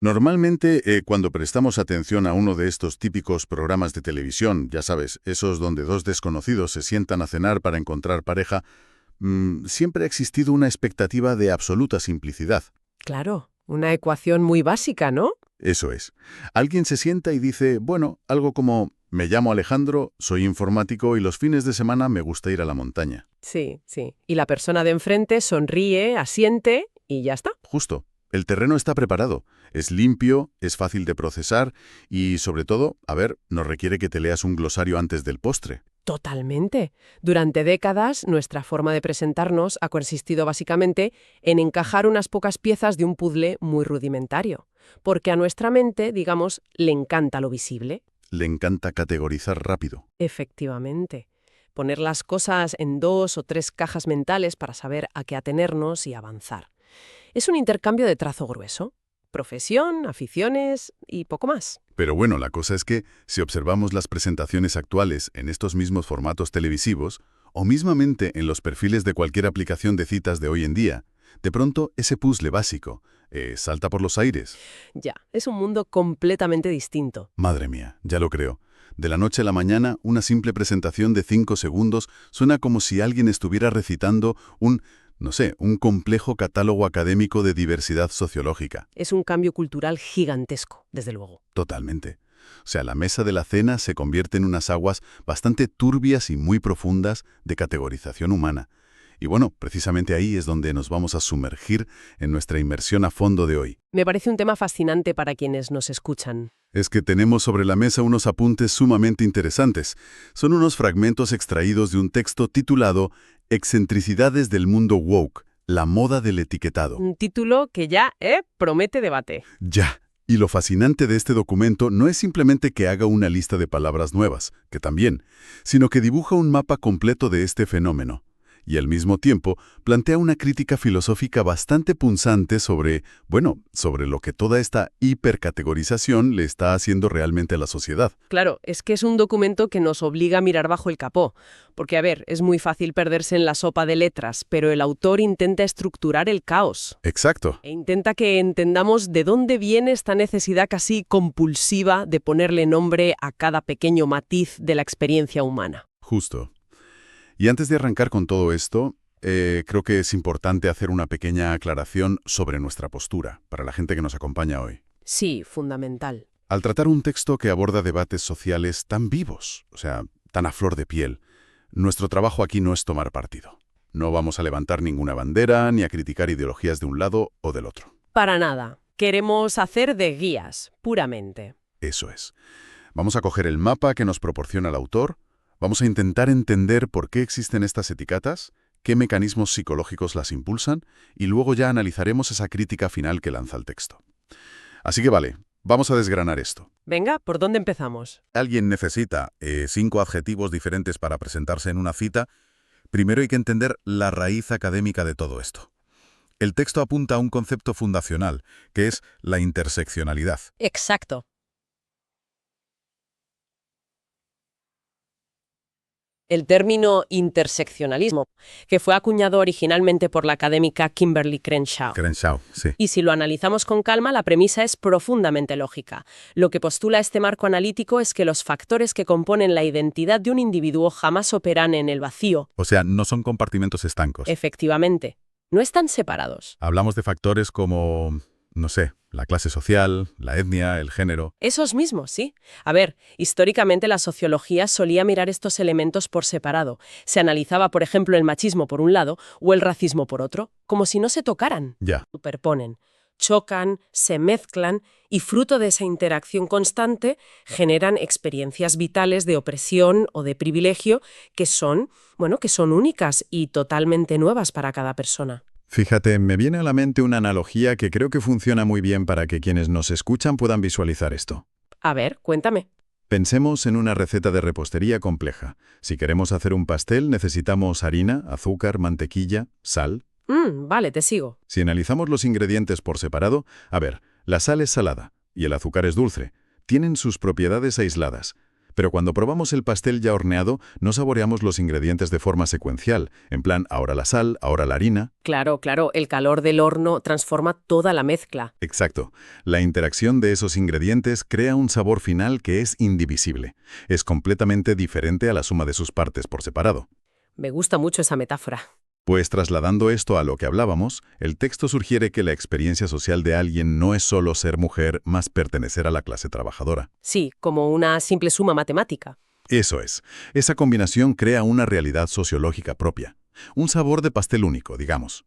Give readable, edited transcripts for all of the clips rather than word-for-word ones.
Normalmente, cuando prestamos atención a uno de estos típicos programas de televisión, ya sabes, esos donde dos desconocidos se sientan a cenar para encontrar pareja, siempre ha existido una expectativa de absoluta simplicidad. Claro, una ecuación muy básica, ¿no? Eso es. Alguien se sienta y dice, bueno, algo como, me llamo Alejandro, soy informático y los fines de semana me gusta ir a la montaña. Sí, sí. Y la persona de enfrente sonríe, asiente y ya está. Justo. El terreno está preparado. Es limpio, es fácil de procesar y, sobre todo, a ver, no requiere que te leas un glosario antes del postre. Totalmente. Durante décadas, nuestra forma de presentarnos ha consistido básicamente en encajar unas pocas piezas de un puzzle muy rudimentario. Porque a nuestra mente, digamos, le encanta lo visible. Le encanta categorizar rápido. Efectivamente. Poner las cosas en 2 o 3 cajas mentales para saber a qué atenernos y avanzar. Es un intercambio de trazo grueso. Profesión, aficiones y poco más. Pero bueno, la cosa es que, si observamos las presentaciones actuales en estos mismos formatos televisivos, o mismamente en los perfiles de cualquier aplicación de citas de hoy en día, de pronto ese puzzle básico salta por los aires. Ya, es un mundo completamente distinto. Madre mía, ya lo creo. De la noche a la mañana, una simple presentación de 5 segundos suena como si alguien estuviera recitando no sé, un complejo catálogo académico de diversidad sociológica. Es un cambio cultural gigantesco, desde luego. Totalmente. O sea, la mesa de la cena se convierte en unas aguas bastante turbias y muy profundas de categorización humana. Y bueno, precisamente ahí es donde nos vamos a sumergir en nuestra inmersión a fondo de hoy. Me parece un tema fascinante para quienes nos escuchan. Es que tenemos sobre la mesa unos apuntes sumamente interesantes. Son unos fragmentos extraídos de un texto titulado Excentricidades del mundo woke, la moda del etiquetado. Un título que ya, promete debate. Ya. Y lo fascinante de este documento no es simplemente que haga una lista de palabras nuevas, que también, sino que dibuja un mapa completo de este fenómeno. Y al mismo tiempo plantea una crítica filosófica bastante punzante sobre lo que toda esta hipercategorización le está haciendo realmente a la sociedad. Claro, es que es un documento que nos obliga a mirar bajo el capó. Porque, a ver, es muy fácil perderse en la sopa de letras, pero el autor intenta estructurar el caos. Exacto. E intenta que entendamos de dónde viene esta necesidad casi compulsiva de ponerle nombre a cada pequeño matiz de la experiencia humana. Justo. Y antes de arrancar con todo esto, creo que es importante hacer una pequeña aclaración sobre nuestra postura, para la gente que nos acompaña hoy. Sí, fundamental. Al tratar un texto que aborda debates sociales tan vivos, o sea, tan a flor de piel, nuestro trabajo aquí no es tomar partido. No vamos a levantar ninguna bandera ni a criticar ideologías de un lado o del otro. Para nada. Queremos hacer de guías, puramente. Eso es. Vamos a coger el mapa que nos proporciona el autor. Vamos a intentar entender por qué existen estas etiquetas, qué mecanismos psicológicos las impulsan, y luego ya analizaremos esa crítica final que lanza el texto. Así que vale, vamos a desgranar esto. Venga, ¿por dónde empezamos? Alguien necesita 5 adjetivos diferentes para presentarse en una cita. Primero hay que entender la raíz académica de todo esto. El texto apunta a un concepto fundacional, que es la interseccionalidad. Exacto. El término interseccionalismo, que fue acuñado originalmente por la académica Kimberly Crenshaw. Crenshaw, sí. Y si lo analizamos con calma, la premisa es profundamente lógica. Lo que postula este marco analítico es que los factores que componen la identidad de un individuo jamás operan en el vacío. O sea, no son compartimentos estancos. Efectivamente, no están separados. Hablamos de factores como, no sé, la clase social, la etnia, el género. Esos mismos, sí. A ver, históricamente la sociología solía mirar estos elementos por separado. Se analizaba, por ejemplo, el machismo por un lado o el racismo por otro, como si no se tocaran. Ya. Superponen, chocan, se mezclan y fruto de esa interacción constante generan experiencias vitales de opresión o de privilegio que son únicas y totalmente nuevas para cada persona. Fíjate, me viene a la mente una analogía que creo que funciona muy bien para que quienes nos escuchan puedan visualizar esto. A ver, cuéntame. Pensemos en una receta de repostería compleja. Si queremos hacer un pastel, necesitamos harina, azúcar, mantequilla, sal. Vale, te sigo. Si analizamos los ingredientes por separado, a ver, la sal es salada y el azúcar es dulce. Tienen sus propiedades aisladas. Pero cuando probamos el pastel ya horneado, no saboreamos los ingredientes de forma secuencial, en plan, ahora la sal, ahora la harina. Claro, claro, el calor del horno transforma toda la mezcla. Exacto. La interacción de esos ingredientes crea un sabor final que es indivisible. Es completamente diferente a la suma de sus partes por separado. Me gusta mucho esa metáfora. Pues trasladando esto a lo que hablábamos, el texto sugiere que la experiencia social de alguien no es solo ser mujer más pertenecer a la clase trabajadora. Sí, como una simple suma matemática. Eso es. Esa combinación crea una realidad sociológica propia. Un sabor de pastel único, digamos.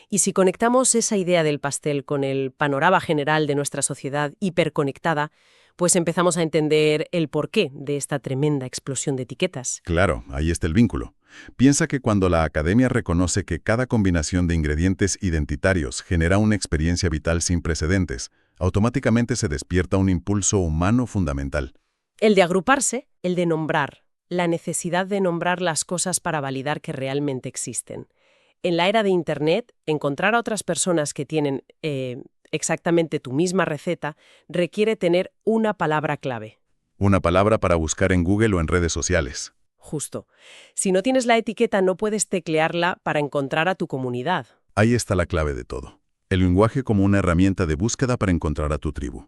Y si conectamos esa idea del pastel con el panorama general de nuestra sociedad hiperconectada, pues empezamos a entender el porqué de esta tremenda explosión de etiquetas. Claro, ahí está el vínculo. Piensa que cuando la academia reconoce que cada combinación de ingredientes identitarios genera una experiencia vital sin precedentes, automáticamente se despierta un impulso humano fundamental. El de agruparse, el de nombrar, la necesidad de nombrar las cosas para validar que realmente existen. En la era de Internet, encontrar a otras personas que tienen exactamente tu misma receta requiere tener una palabra clave. Una palabra para buscar en Google o en redes sociales. Justo. Si no tienes la etiqueta, no puedes teclearla para encontrar a tu comunidad. Ahí está la clave de todo. El lenguaje como una herramienta de búsqueda para encontrar a tu tribu.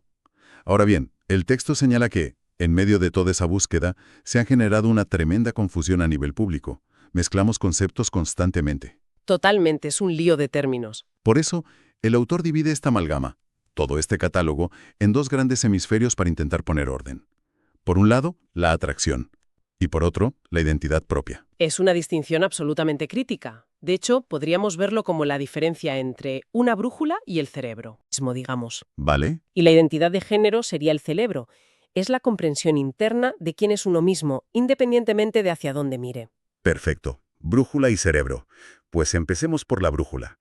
Ahora bien, el texto señala que, en medio de toda esa búsqueda, se ha generado una tremenda confusión a nivel público. Mezclamos conceptos constantemente. Totalmente, es un lío de términos. Por eso, el autor divide esta amalgama, todo este catálogo, en dos grandes hemisferios para intentar poner orden. Por un lado, la atracción. Y por otro, la identidad propia. Es una distinción absolutamente crítica. De hecho, podríamos verlo como la diferencia entre una brújula y el cerebro, mismo digamos. ¿Vale? Y la identidad de género sería el cerebro. Es la comprensión interna de quién es uno mismo, independientemente de hacia dónde mire. Perfecto. Brújula y cerebro. Pues empecemos por la brújula.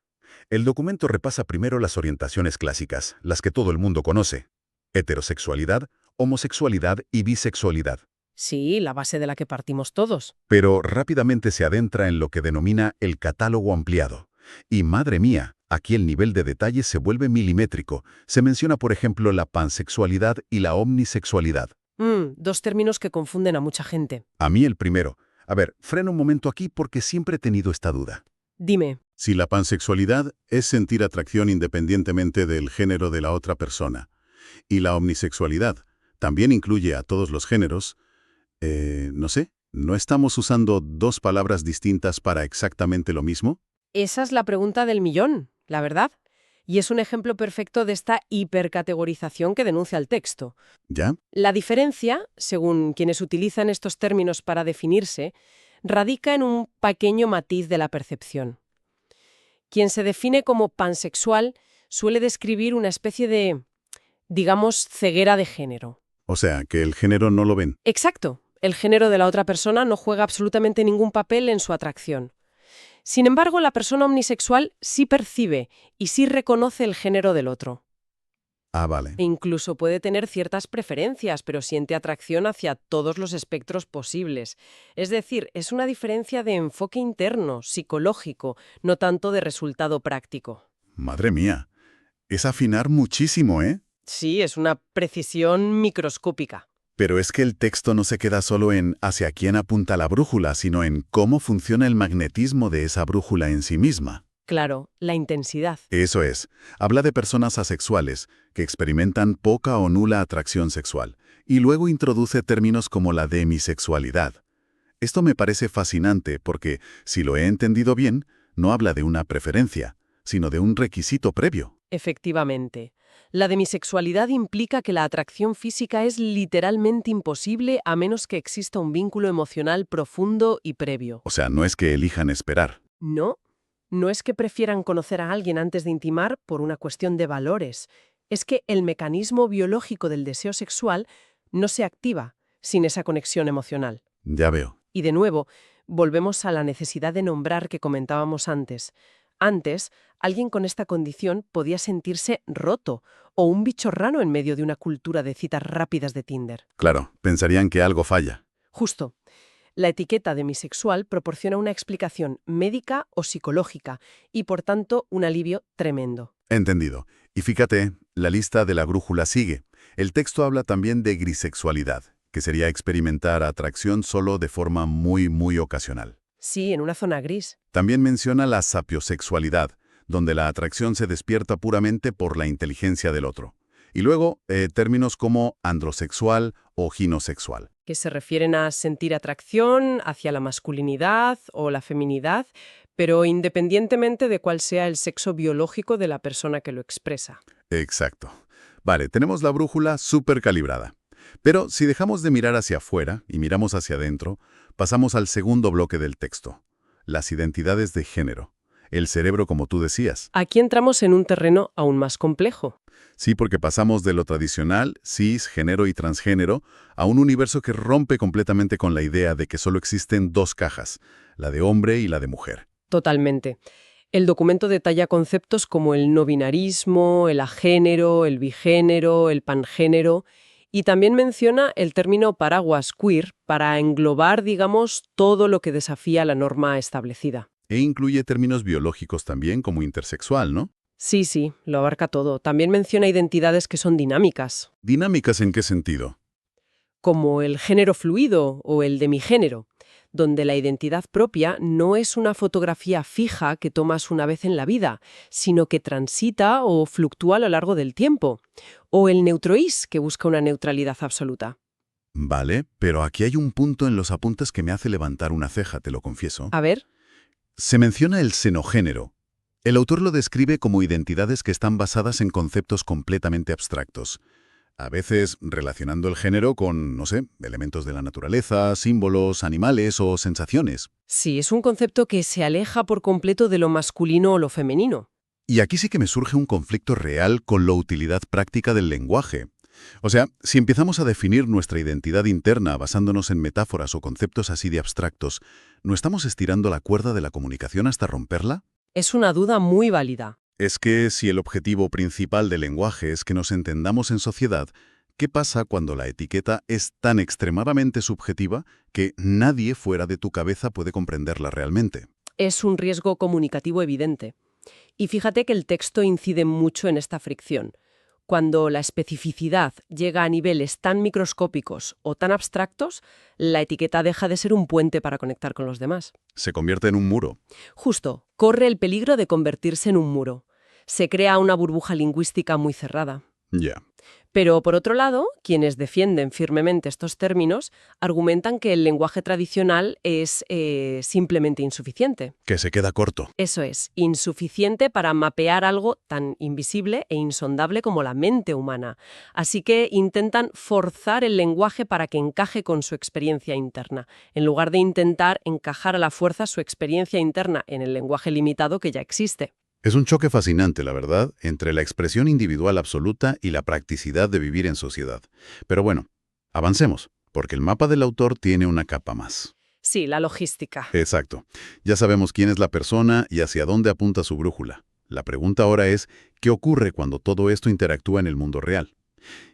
El documento repasa primero las orientaciones clásicas, las que todo el mundo conoce. Heterosexualidad, homosexualidad y bisexualidad. Sí, la base de la que partimos todos. Pero rápidamente se adentra en lo que denomina el catálogo ampliado. Y madre mía, aquí el nivel de detalle se vuelve milimétrico. Se menciona, por ejemplo, la pansexualidad y la omnisexualidad. Dos términos que confunden a mucha gente. A mí el primero. A ver, freno un momento aquí porque siempre he tenido esta duda. Dime, Si la pansexualidad es sentir atracción independientemente del género de la otra persona, y la omnisexualidad también incluye a todos los géneros, no sé, ¿no estamos usando dos palabras distintas para exactamente lo mismo? esa es la pregunta del millón, la verdad. Y es un ejemplo perfecto de esta hipercategorización que denuncia el texto. ¿Ya? La diferencia, según quienes utilizan estos términos para definirse, radica en un pequeño matiz de la percepción. Quien se define como pansexual suele describir una especie de, digamos, ceguera de género. O sea, que el género no lo ven. Exacto. El género de la otra persona no juega absolutamente ningún papel en su atracción. Sin embargo, la persona omnisexual sí percibe y sí reconoce el género del otro. Ah, vale. E incluso puede tener ciertas preferencias, pero siente atracción hacia todos los espectros posibles. Es decir, es una diferencia de enfoque interno, psicológico, no tanto de resultado práctico. Madre mía. Es afinar muchísimo, ¿eh? Sí, es una precisión microscópica. Pero es que el texto no se queda solo en hacia quién apunta la brújula, sino en cómo funciona el magnetismo de esa brújula en sí misma. Claro, la intensidad. Eso es. Habla de personas asexuales que experimentan poca o nula atracción sexual, y luego introduce términos como la demisexualidad. Esto me parece fascinante porque, si lo he entendido bien, no habla de una preferencia, sino de un requisito previo. Efectivamente. La demisexualidad implica que la atracción física es literalmente imposible a menos que exista un vínculo emocional profundo y previo. O sea, no es que elijan esperar. No, no es que prefieran conocer a alguien antes de intimar por una cuestión de valores. Es que el mecanismo biológico del deseo sexual no se activa sin esa conexión emocional. Ya veo. Y de nuevo, volvemos a la necesidad de nombrar que comentábamos antes. Antes, alguien con esta condición podía sentirse roto o un bicho raro en medio de una cultura de citas rápidas de Tinder. Claro, pensarían que algo falla. Justo. La etiqueta demisexual proporciona una explicación médica o psicológica y, por tanto, un alivio tremendo. Entendido. Y fíjate, la lista de la brújula sigue. El texto habla también de grisexualidad, que sería experimentar atracción solo de forma muy ocasional. Sí, en una zona gris. También menciona la sapiosexualidad, donde la atracción se despierta puramente por la inteligencia del otro. Y luego, términos como androsexual o ginosexual. Que se refieren a sentir atracción hacia la masculinidad o la feminidad, pero independientemente de cuál sea el sexo biológico de la persona que lo expresa. Exacto. Vale, tenemos la brújula súper calibrada. Pero si dejamos de mirar hacia afuera y miramos hacia adentro, pasamos al segundo bloque del texto, las identidades de género, el cerebro como tú decías. Aquí entramos en un terreno aún más complejo. Sí, porque pasamos de lo tradicional, cis, género y transgénero, a un universo que rompe completamente con la idea de que solo existen dos cajas, la de hombre y la de mujer. Totalmente. El documento detalla conceptos como el no binarismo, el agénero, el bigénero, el pangénero, y también menciona el término paraguas queer para englobar, digamos, todo lo que desafía la norma establecida. E incluye términos biológicos también, como intersexual, ¿no? Sí, lo abarca todo. También menciona identidades que son dinámicas, ¿Dinámicas en qué sentido? como el género fluido o el demigénero, donde la identidad propia no es una fotografía fija que tomas una vez en la vida, sino que transita o fluctúa a lo largo del tiempo. O el neutroís, que busca una neutralidad absoluta. Vale, pero aquí hay un punto en los apuntes que me hace levantar una ceja, te lo confieso. A ver, Se menciona el xenogénero. El autor lo describe como identidades que están basadas en conceptos completamente abstractos. A veces relacionando el género con, no sé, elementos de la naturaleza, símbolos, animales o sensaciones. sí, es un concepto que se aleja por completo de lo masculino o lo femenino. Y aquí sí que me surge un conflicto real con la utilidad práctica del lenguaje. O sea, si empezamos a definir nuestra identidad interna basándonos en metáforas o conceptos así de abstractos, ¿no estamos estirando la cuerda de la comunicación hasta romperla? Es una duda muy válida. Es que si el objetivo principal del lenguaje es que nos entendamos en sociedad, ¿qué pasa cuando la etiqueta es tan extremadamente subjetiva que nadie fuera de tu cabeza puede comprenderla realmente? Es un riesgo comunicativo evidente. Y fíjate que el texto incide mucho en esta fricción. Cuando la especificidad llega a niveles tan microscópicos o tan abstractos, la etiqueta deja de ser un puente para conectar con los demás. Se convierte en un muro. Justo, corre el peligro de convertirse en un muro. Se crea una burbuja lingüística muy cerrada. Ya. Pero, por otro lado, quienes defienden firmemente estos términos argumentan que el lenguaje tradicional es simplemente insuficiente. Que se queda corto. Eso es, insuficiente para mapear algo tan invisible e insondable como la mente humana. Así que intentan forzar el lenguaje para que encaje con su experiencia interna, en lugar de intentar encajar a la fuerza su experiencia interna en el lenguaje limitado que ya existe. Es un choque fascinante, la verdad, entre la expresión individual absoluta y la practicidad de vivir en sociedad. Pero bueno, avancemos, porque el mapa del autor tiene una capa más. Sí, la logística. Exacto. Ya sabemos quién es la persona y hacia dónde apunta su brújula. La pregunta ahora es, ¿qué ocurre cuando todo esto interactúa en el mundo real?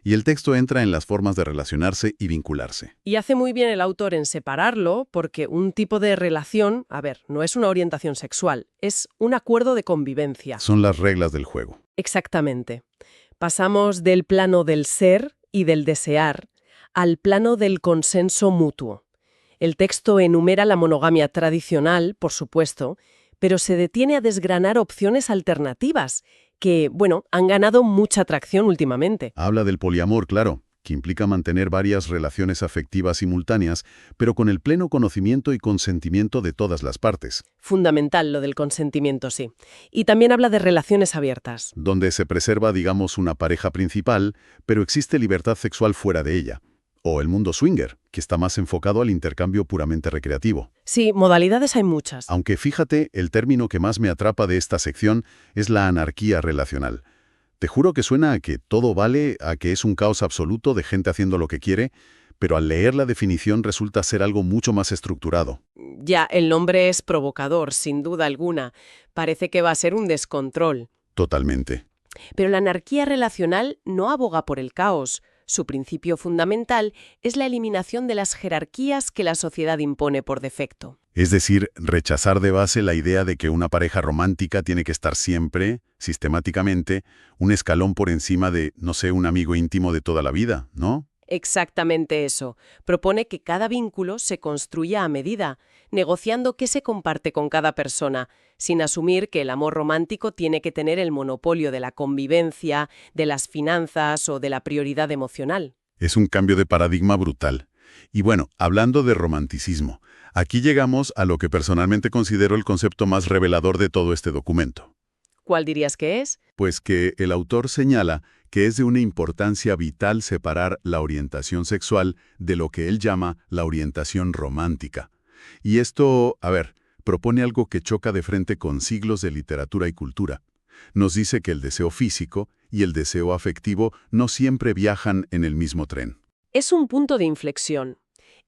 Y el texto entra en las formas de relacionarse y vincularse. Y hace muy bien el autor en separarlo porque un tipo de relación, no es una orientación sexual, es un acuerdo de convivencia. Son las reglas del juego. Exactamente. Pasamos del plano del ser y del desear al plano del consenso mutuo. El texto enumera la monogamia tradicional, por supuesto, pero se detiene a desgranar opciones alternativas que, han ganado mucha atracción últimamente. Habla del poliamor, claro, que implica mantener varias relaciones afectivas simultáneas, pero con el pleno conocimiento y consentimiento de todas las partes. Fundamental lo del consentimiento, sí. Y también habla de relaciones abiertas. Donde se preserva, digamos, una pareja principal, pero existe libertad sexual fuera de ella. O el mundo swinger, que está más enfocado al intercambio puramente recreativo. Sí, modalidades hay muchas. Aunque fíjate, el término que más me atrapa de esta sección es la anarquía relacional. Te juro que suena a que todo vale, a que es un caos absoluto de gente haciendo lo que quiere, pero al leer la definición resulta ser algo mucho más estructurado. Ya, el nombre es provocador, sin duda alguna. Parece que va a ser un descontrol. Totalmente. Pero la anarquía relacional no aboga por el caos. Su principio fundamental es la eliminación de las jerarquías que la sociedad impone por defecto. Es decir, rechazar de base la idea de que una pareja romántica tiene que estar siempre, sistemáticamente, un escalón por encima de, no sé, un amigo íntimo de toda la vida, ¿no? Exactamente eso. Propone que cada vínculo se construya a medida, negociando qué se comparte con cada persona, sin asumir que el amor romántico tiene que tener el monopolio de la convivencia, de las finanzas o de la prioridad emocional. Es un cambio de paradigma brutal. Y bueno, hablando de romanticismo, aquí llegamos a lo que personalmente considero el concepto más revelador de todo este documento. ¿Cuál dirías que es? Pues que el autor señala que es de una importancia vital separar la orientación sexual de lo que él llama la orientación romántica. Y esto, propone algo que choca de frente con siglos de literatura y cultura. Nos dice que el deseo físico y el deseo afectivo no siempre viajan en el mismo tren. Es un punto de inflexión.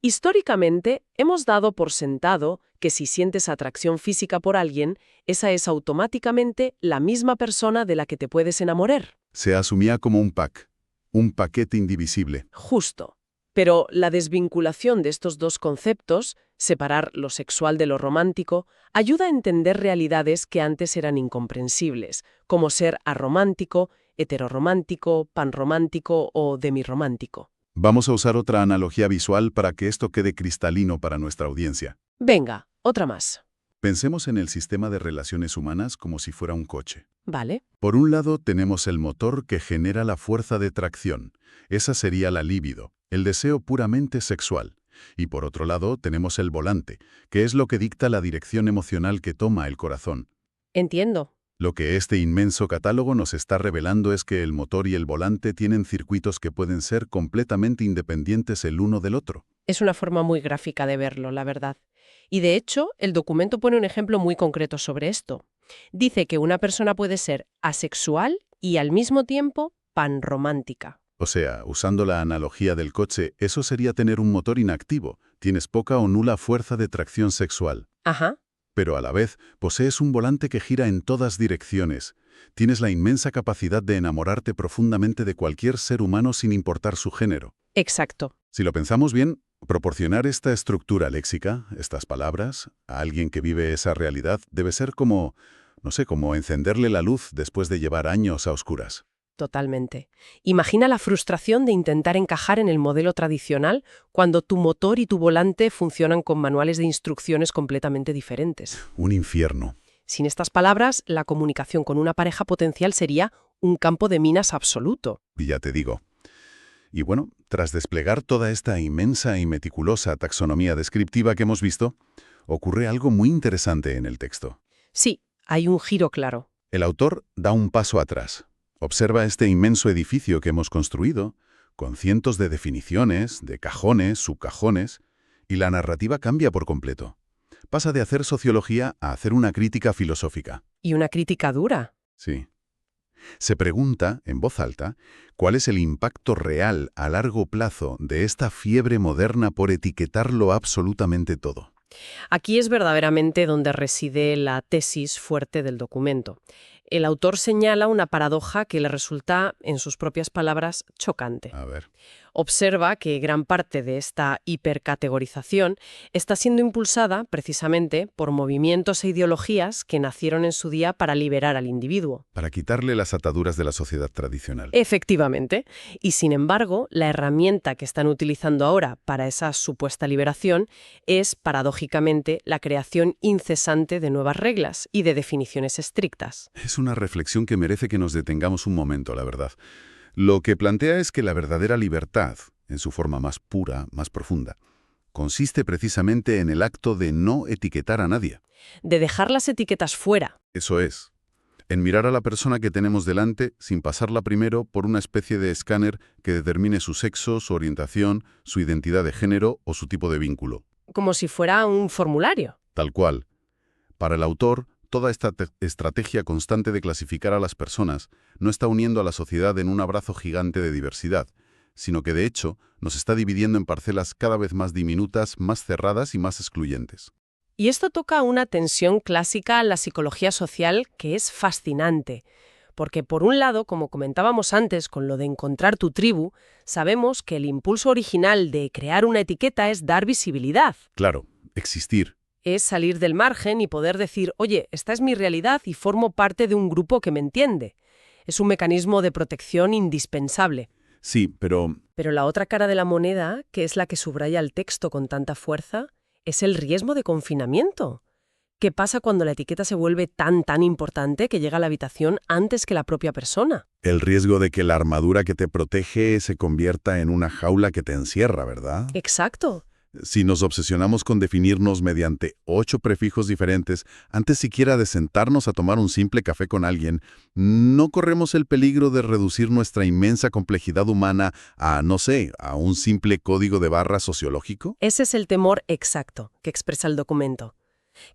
Históricamente, hemos dado por sentado que si sientes atracción física por alguien, esa es automáticamente la misma persona de la que te puedes enamorar. Se asumía como un paquete indivisible. Justo. Pero la desvinculación de estos dos conceptos, separar lo sexual de lo romántico, ayuda a entender realidades que antes eran incomprensibles, como ser aromántico, heteroromántico, panromántico o demirromántico. Vamos a usar otra analogía visual para que esto quede cristalino para nuestra audiencia. Venga, otra más. Pensemos en el sistema de relaciones humanas como si fuera un coche. ¿Vale? Por un lado tenemos el motor que genera la fuerza de tracción. Esa sería la libido, el deseo puramente sexual. Y por otro lado tenemos el volante, que es lo que dicta la dirección emocional que toma el corazón. Entiendo. Lo que este inmenso catálogo nos está revelando es que el motor y el volante tienen circuitos que pueden ser completamente independientes el uno del otro. Es una forma muy gráfica de verlo, la verdad. Y de hecho, el documento pone un ejemplo muy concreto sobre esto. Dice que una persona puede ser asexual y al mismo tiempo panromántica. O sea, usando la analogía del coche, eso sería tener un motor inactivo. Tienes poca o nula fuerza de tracción sexual. Ajá. Pero a la vez, posees un volante que gira en todas direcciones. Tienes la inmensa capacidad de enamorarte profundamente de cualquier ser humano sin importar su género. Exacto. Si lo pensamos bien, proporcionar esta estructura léxica, estas palabras, a alguien que vive esa realidad debe ser como, como encenderle la luz después de llevar años a oscuras. Totalmente. Imagina la frustración de intentar encajar en el modelo tradicional cuando tu motor y tu volante funcionan con manuales de instrucciones completamente diferentes. Un infierno. Sin estas palabras, la comunicación con una pareja potencial sería un campo de minas absoluto. Y ya te digo. Y bueno, tras desplegar toda esta inmensa y meticulosa taxonomía descriptiva que hemos visto, ocurre algo muy interesante en el texto. Sí, hay un giro claro. El autor da un paso atrás. Observa este inmenso edificio que hemos construido, con cientos de definiciones, de cajones, subcajones, y la narrativa cambia por completo. Pasa de hacer sociología a hacer una crítica filosófica. Y una crítica dura. Sí. Se pregunta, en voz alta, cuál es el impacto real a largo plazo de esta fiebre moderna por etiquetarlo absolutamente todo. Aquí es verdaderamente donde reside la tesis fuerte del documento. El autor señala una paradoja que le resulta, en sus propias palabras, chocante. A ver. Observa que gran parte de esta hipercategorización está siendo impulsada precisamente por movimientos e ideologías que nacieron en su día para liberar al individuo. Para quitarle las ataduras de la sociedad tradicional. Efectivamente. Y sin embargo, la herramienta que están utilizando ahora para esa supuesta liberación es, paradójicamente, la creación incesante de nuevas reglas y de definiciones estrictas. Es una reflexión que merece que nos detengamos un momento, la verdad. Lo que plantea es que la verdadera libertad, en su forma más pura, más profunda, consiste precisamente en el acto de no etiquetar a nadie. De dejar las etiquetas fuera. Eso es. En mirar a la persona que tenemos delante sin pasarla primero por una especie de escáner que determine su sexo, su orientación, su identidad de género o su tipo de vínculo. Como si fuera un formulario. Tal cual. Para el autor, toda esta estrategia constante de clasificar a las personas no está uniendo a la sociedad en un abrazo gigante de diversidad, sino que de hecho nos está dividiendo en parcelas cada vez más diminutas, más cerradas y más excluyentes. Y esto toca una tensión clásica en la psicología social que es fascinante. Porque por un lado, como comentábamos antes con lo de encontrar tu tribu, sabemos que el impulso original de crear una etiqueta es dar visibilidad. Claro, existir. Es salir del margen y poder decir, oye, esta es mi realidad y formo parte de un grupo que me entiende. Es un mecanismo de protección indispensable. Sí, pero Pero la otra cara de la moneda, que es la que subraya el texto con tanta fuerza, es el riesgo de confinamiento. ¿Qué pasa cuando la etiqueta se vuelve tan importante que llega a la habitación antes que la propia persona? el riesgo de que la armadura que te protege se convierta en una jaula que te encierra, ¿verdad? Exacto. Si nos obsesionamos con definirnos mediante 8 prefijos diferentes antes siquiera de sentarnos a tomar un simple café con alguien, ¿no corremos el peligro de reducir nuestra inmensa complejidad humana a, no sé, a un simple código de barras sociológico? Ese es el temor exacto que expresa el documento.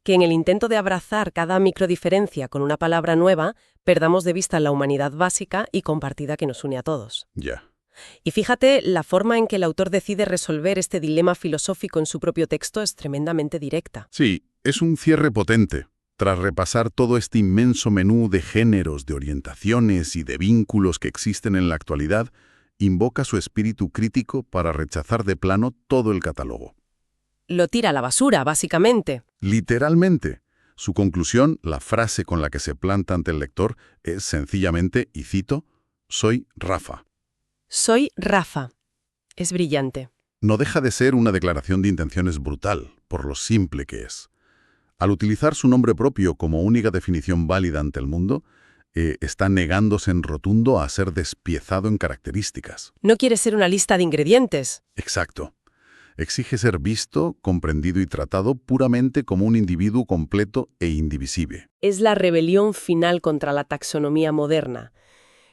Que en el intento de abrazar cada microdiferencia con una palabra nueva, perdamos de vista la humanidad básica y compartida que nos une a todos. Ya. Y fíjate, la forma en que el autor decide resolver este dilema filosófico en su propio texto es tremendamente directa. Sí, es un cierre potente. Tras repasar todo este inmenso menú de géneros, de orientaciones y de vínculos que existen en la actualidad, invoca su espíritu crítico para rechazar de plano todo el catálogo. Lo tira a la basura, básicamente. Literalmente. Su conclusión, la frase con la que se planta ante el lector, es sencillamente, y cito, «Soy Rafa». Soy Rafa. Es brillante. No deja de ser una declaración de intenciones brutal, por lo simple que es. Al utilizar su nombre propio como única definición válida ante el mundo, está negándose en rotundo a ser despiezado en características. No quiere ser una lista de ingredientes. Exacto. Exige ser visto, comprendido y tratado puramente como un individuo completo e indivisible. Es la rebelión final contra la taxonomía moderna.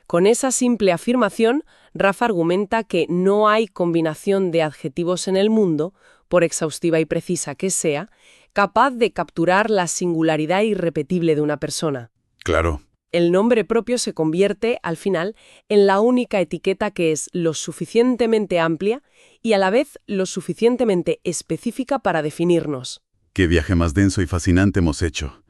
Con esa simple afirmación, Rafa argumenta que no hay combinación de adjetivos en el mundo, por exhaustiva y precisa que sea, capaz de capturar la singularidad irrepetible de una persona. Claro. El nombre propio se convierte, al final, en la única etiqueta que es lo suficientemente amplia y a la vez lo suficientemente específica para definirnos. Qué viaje más denso y fascinante hemos hecho.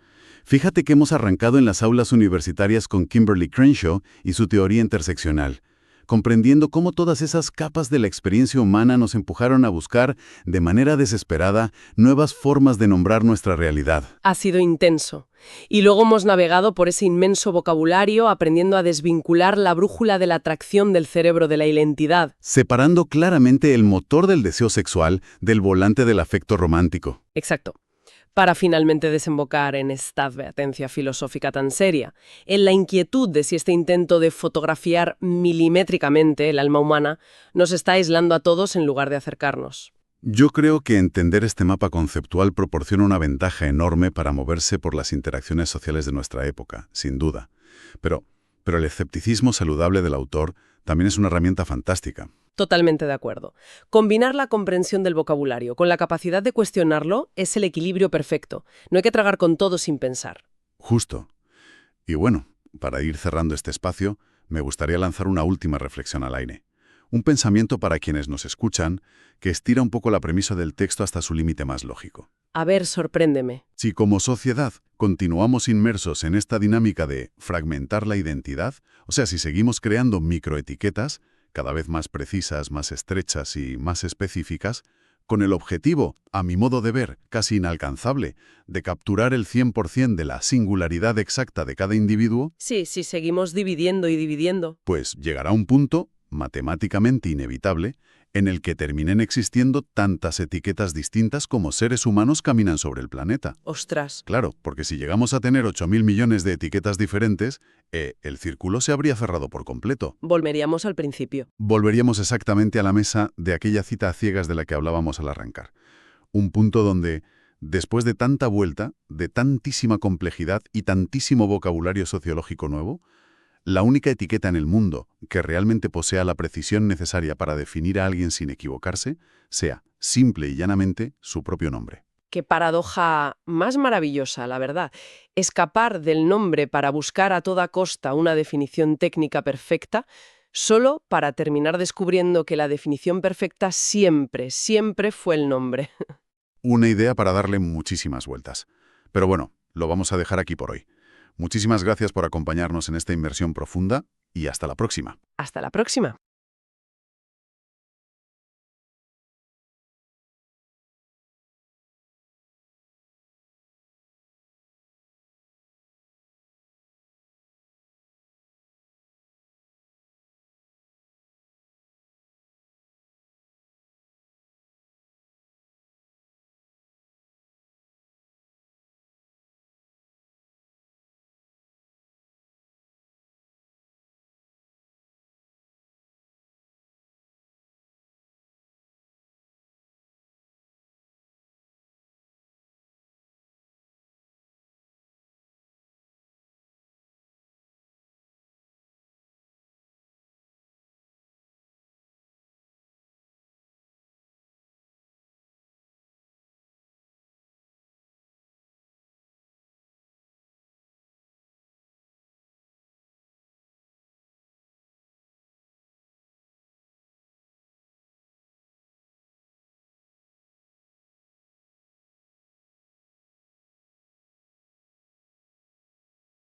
Fíjate que hemos arrancado en las aulas universitarias con Kimberly Crenshaw y su teoría interseccional, comprendiendo cómo todas esas capas de la experiencia humana nos empujaron a buscar, de manera desesperada, nuevas formas de nombrar nuestra realidad. Ha sido intenso. Y luego hemos navegado por ese inmenso vocabulario aprendiendo a desvincular la brújula de la atracción del cerebro de la identidad. Separando claramente el motor del deseo sexual del volante del afecto romántico. Exacto. Para finalmente desembocar en esta advertencia filosófica tan seria, en la inquietud de si este intento de fotografiar milimétricamente el alma humana nos está aislando a todos en lugar de acercarnos. Yo creo que entender este mapa conceptual proporciona una ventaja enorme para moverse por las interacciones sociales de nuestra época, sin duda. Pero el escepticismo saludable del autor también es una herramienta fantástica. Totalmente de acuerdo. Combinar la comprensión del vocabulario con la capacidad de cuestionarlo es el equilibrio perfecto. No hay que tragar con todo sin pensar. Justo. Y bueno, para ir cerrando este espacio, me gustaría lanzar una última reflexión al aire. Un pensamiento para quienes nos escuchan que estira un poco la premisa del texto hasta su límite más lógico. A ver, sorpréndeme. Si como sociedad continuamos inmersos en esta dinámica de fragmentar la identidad, o sea, si seguimos creando microetiquetas, cada vez más precisas, más estrechas y más específicas, con el objetivo, a mi modo de ver, casi inalcanzable, de capturar el 100% de la singularidad exacta de cada individuo, Sí, si seguimos dividiendo y dividiendo. pues llegará un punto, matemáticamente inevitable, en el que terminen existiendo tantas etiquetas distintas como seres humanos caminan sobre el planeta. Ostras. Claro, porque si llegamos a tener 8.000 millones de etiquetas diferentes, el círculo se habría cerrado por completo. Volveríamos al principio. Volveríamos exactamente a la mesa de aquella cita a ciegas de la que hablábamos al arrancar. Un punto donde, después de tanta vuelta, de tantísima complejidad y tantísimo vocabulario sociológico nuevo, la única etiqueta en el mundo que realmente posea la precisión necesaria para definir a alguien sin equivocarse, sea, simple y llanamente, su propio nombre. Qué paradoja más maravillosa, la verdad. Escapar del nombre para buscar a toda costa una definición técnica perfecta, solo para terminar descubriendo que la definición perfecta siempre, siempre fue el nombre. Una idea para darle muchísimas vueltas. Pero bueno, lo vamos a dejar aquí por hoy. Muchísimas gracias por acompañarnos en esta inmersión profunda y hasta la próxima. Hasta la próxima.